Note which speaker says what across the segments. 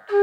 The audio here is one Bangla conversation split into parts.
Speaker 1: এই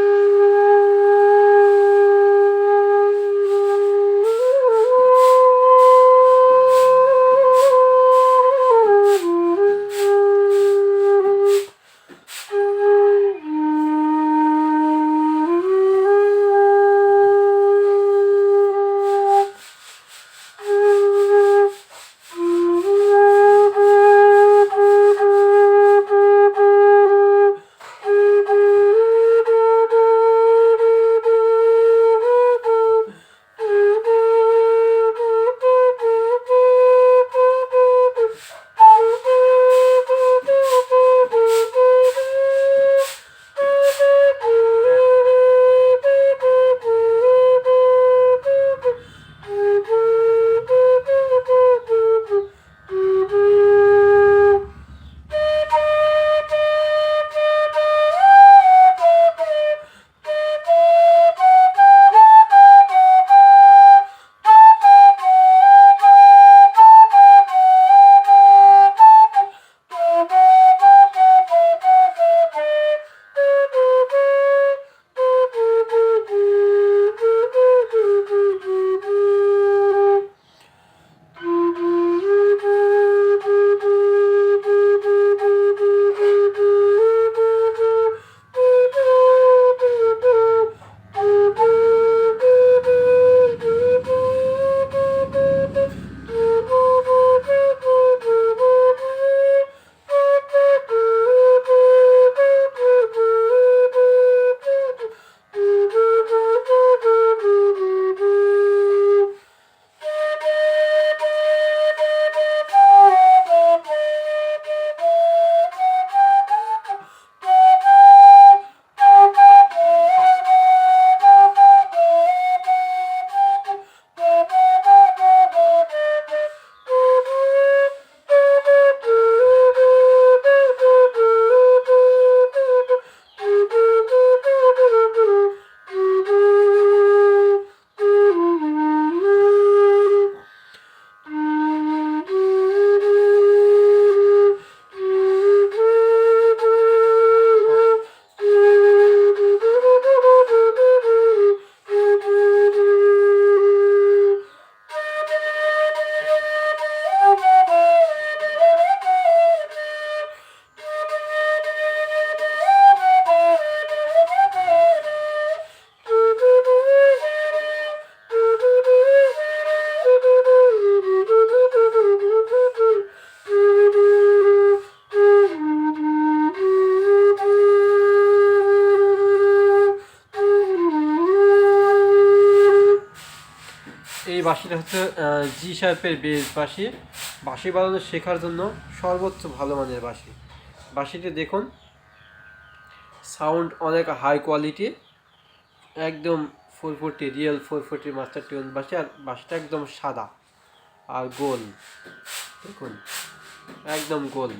Speaker 1: বাঁশিটা হচ্ছে জি শার্পের বেস বাঁশি। বাঁশি বাজানো শেখার জন্য সর্বোচ্চ ভালো মানের বাঁশি। বাঁশিটি দেখুন, সাউন্ড অনেক হাই কোয়ালিটি, একদম 440 রিয়েল 440 মাস্টার টিউন বাঁশি। আর বাঁশিটা একদম সাদা আর গোল, দেখুন একদম গোল,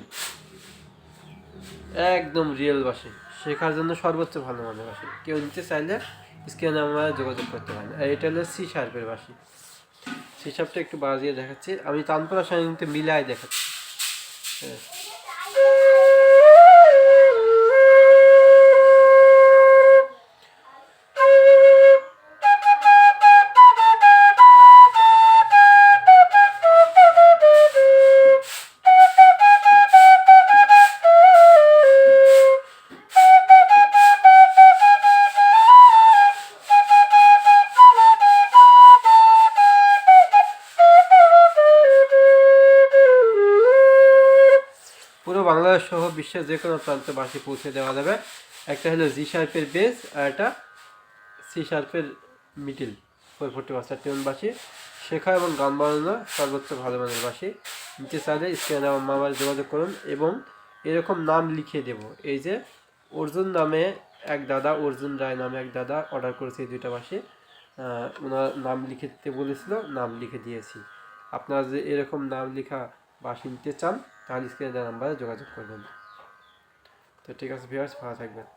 Speaker 1: একদম রিয়েল বাঁশি। শেখার জন্য সর্বোচ্চ ভালো মানের বাঁশি। কেউ নিতে চাইলে স্ক্রিনে আমরা যোগাযোগ করতে পারেন। আর এটা হলো সি শার্পের বাঁশি। সি শার্পটা একটু বাজিয়ে দেখাচ্ছি, আমি তানপুরার সঙ্গে কিন্তু মিলাই দেখাচ্ছি। হ্যাঁ, পুরো বাংলাদেশ সহ বিশ্বের যে কোনো প্রান্তে বাঁশি পৌঁছে দেওয়া যাবে। একটা হলো জি শার্পের বেস, আর একটা সি শার্পের মিডিল 440 মাস্টার টিউন বাঁশি। শেখা এবং গান বাজানো সর্বোচ্চ ভালো মানের বাঁশি। নিতে চাইলে স্ক্রিনে আমার মোবাইল যোগাযোগ করুন এবং এরকম নাম লিখে দেব। এই যে অর্জুন নামে এক দাদা, অর্জুন রায় নামে এক দাদা অর্ডার করেছে এই দুইটা বাঁশি। ওনার নাম লিখে দিতে বলেছিল, নাম লিখে দিয়েছি। আপনারা যে এরকম নাম লেখা বাঁশি নিতে চান তাহলে স্ক্রিনে নাম্বারে যোগাযোগ করবেন। তো ঠিক আছে ভিউয়ার্স, ভালো থাকবেন।